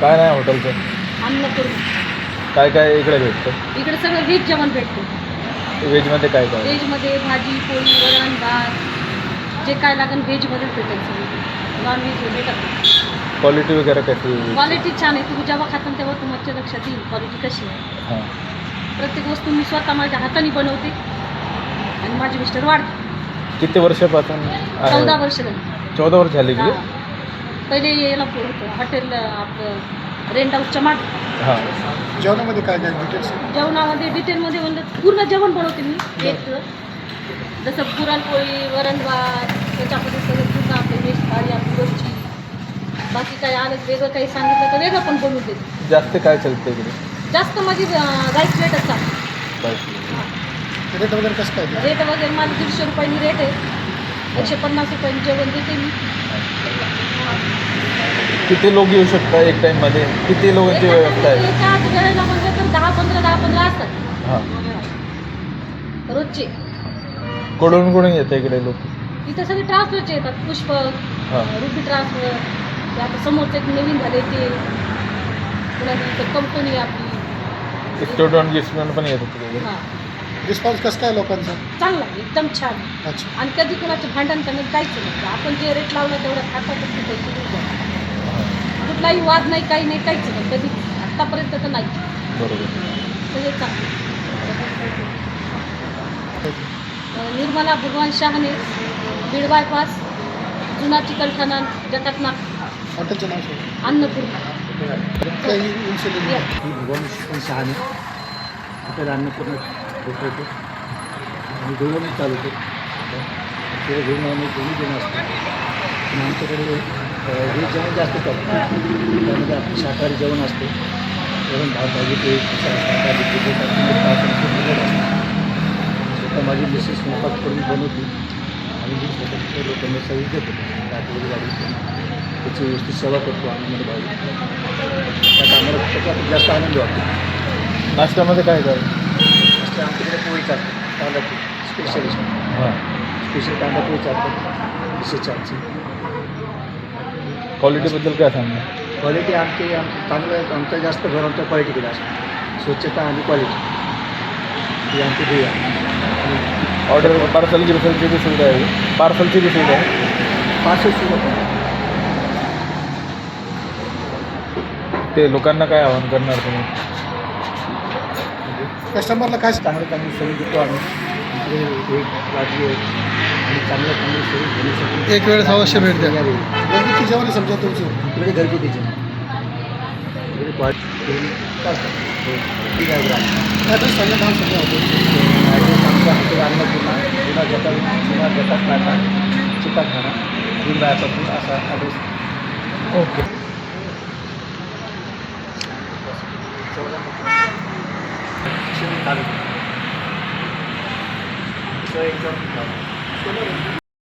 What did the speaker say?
काय नाही हॉटेलचं? अन्नपूर्णा. काय काय इकडे भेटतं? इकडे सगळं व्हेज जेवण भेटतं. व्हेजमध्ये काय काय? व्हेजमध्ये भाजी पोळी वरण भात जे काय लागेल व्हेजमध्येच भेटेल सगळं. नॉनव्हेज भेटत नाही. क्वालिटी वगैरे कशी? क्वालिटी छान आहे. तुम्ही जेव्हा खाता तेव्हा तुमच्या लक्षात येईल क्वालिटी कशी आहे. हां. प्रत्येक वस्तू मी स्वतः माझ्या हाताने बनवते आणि माझे मिस्टर वाढते. किती वर्षापासून आहे? 14 वर्ष झाली. 14 वर्ष झाली की? हां. पहिले याला होतं हॉटेल आपलं रेंट हाऊसच्या मागे. हां. जेवणामध्ये काय काय डिटेल्स? जेवणामध्ये डिटेलमध्ये म्हणलं पूर्ण जेवण बनवते मी. एक जसं पुरणपोळी वरण भात त्याच्यामध्ये सगळं पूर्ण आपले व्हेज थाळी आपली रोजची. बाकी काही अलग वेगळं काही सांगितलं तर वेगळं पण बनवून देते. जास्त काय चालतं इकडे? जास्त माझी राईस रेटच चालते. बस. रेट वगैरे कसं काय? रेट वगैरे माझी 150 रुपयांनी रेट आहे. 150 रुपयांनी जेवण देते मी. किती लोक येऊ शकतात एक टाईममध्ये? किती लोकांची व्यवस्था आहे? एकाच वेळेला म्हणलं तर 10-15 असतात हां. रोजचे. कुठून कुठून येतं इकडे लोक? इथं सगळे ट्रान्सफरचे येतात. पुष्पक हां. रुपी ट्रान्सफर ते आता समोरचे एक नवीन झाले ते पुन्हा इथं कंपनी आपली स्टुडंट गिस्टुडंट पण येतात तिकडे? हां रिस्पॉन्स कसं काय लोकांचा? चांगला आहे, एकदम छान. अच्छा. आणि कधी कुणाचे भांडण करण्यात जायचं नाही. आपण जे रेट लावलं तेवढं खातात पैसे देऊ द्या. कुठलाही वाद नाही काही नाही काहीच नाही कधी आत्तापर्यंत तर नाही. बरोबर. सगळे चांगले. निर्मला भगवान शहाणे बीड बायपास जुना चिकलठाणा जकातनाक हॉटेलचं नाव सांगा. अन्नपूर्णा. काही इन्सिडेंट? मी भगवान शहाणे हॉटेल अन्नपूर्णा होतो आणि दोघं मी चालवतो. ते घेऊन आम्ही दोन्ही जण असतो. आणि आमच्याकडे व्हेज जेवण जास्त करतो. त्यामध्ये आपलं शाकाहारी जेवण असते. वरण भात भाजी ते शाकाहारी असतं. स्वतः माझी मिसेस स्वयंपाक करून बनवते आणि मी स्वतः लोकांना सर्विस देतो. रात्री गाडी त्याची व्यवस्थित सेवा करतो आनंद भावी. त्यात आम्हाला त्याच्यात जास्त आनंद वाटतो. नाश्त्यामध्ये काय काय? तर आमच्याकडे पोळी चालते कांदा पोळी स्पेशलिस्ट हां. स्पेशल कांदा पोळी चालतात. डिशेस चालते. क्वालिटीबद्दल काय सांगणार? क्वालिटी आमची चांगलं आहे. आमचा जास्त भर आमच्या क्वालिटीकडे असतो. स्वच्छता आणि क्वालिटी ही आमची ध्येय आहे. ऑर्डर पार्सलची बी सुविधा आहे? पार्सलची बी सुविधा आहे? पार्सल सुद्धा ते लोकांना काय आवाहन करणार तुम्ही? कस्टमरला काय चांगली सर्विस देतो आम्ही. इकडे एक वाटली आहे आणि चांगलं सर्विस घेण्यासाठी एक वेळेस अवश्य भेट द्या. यावी. घरगुती जेवण आहे समजा तुमचं? इकडे घरगुती जेवण. इकडे क्वालिटी काय असतं? ठीक आहे बरं. ॲड्रेस सांगा, नाव सांगा हॉटेलचं. ॲड्रेस आमचा हॉटेल अन्नपूर्णा जुना जतात नाका चिकलठाणा बीड बायपासून असा ॲड्रेस. ओके. चालू एकदम